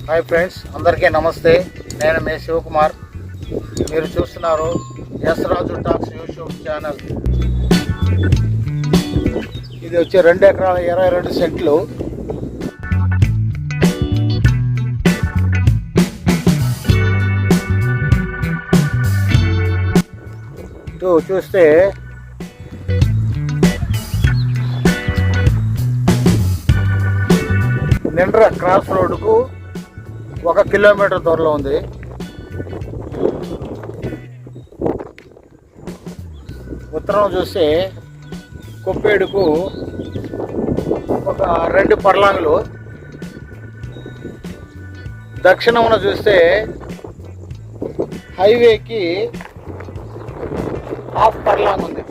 Hi friends, అందరికీ నమస్తే. నేను మీ శివకుమార్. మీరు చూస్తున్నారు ఎస్ రాజు టాక్స్ యూట్యూబ్ ఛానల్. ఇది వచ్చి 2 ఎకరాల 22 సెంట్లు. ఇటు చూస్తే నిండ్ర క్రాస్ రోడ్డుకు 1 కిలోమీటర్ దూరంలో ఉంది. ఉత్తరం చూస్తే కొప్పేడుకు ఒక 2 పర్లాంగులు, దక్షిణమున చూస్తే హైవేకి 1/2 పర్లాంగ్ ఉంది.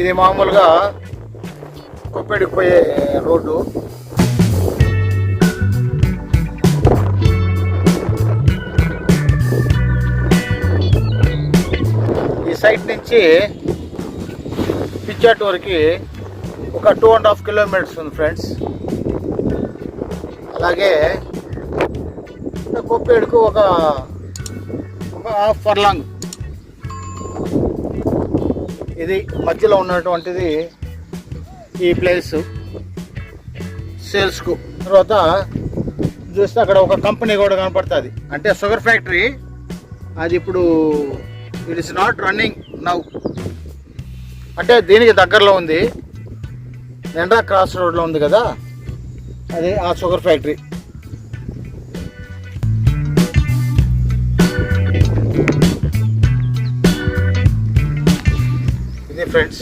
ఇది మామూలుగా కొప్పేడికి పోయే రోడ్డు. ఈ సైట్ నుంచి పిచ్చాటూరుకి ఒక 2.5 కిలోమీటర్స్ ఉంది ఫ్రెండ్స్. అలాగే కొప్పేడుకు ఒక 1/2 పర్లాంగ్. ఇది మధ్యలో ఉన్నటువంటిది ఈ ప్లేస్ సేల్స్కు. తర్వాత చూస్తే అక్కడ ఒక కంపెనీ కూడా కనపడుతుంది, అంటే షుగర్ ఫ్యాక్టరీ. అది ఇప్పుడు it is not running now, అంటే దీనికి దగ్గరలో ఉంది. నిండ్రా క్రాస్ రోడ్లో ఉంది కదా, అది ఆ షుగర్ ఫ్యాక్టరీ. ఇది ఫ్రెండ్స్.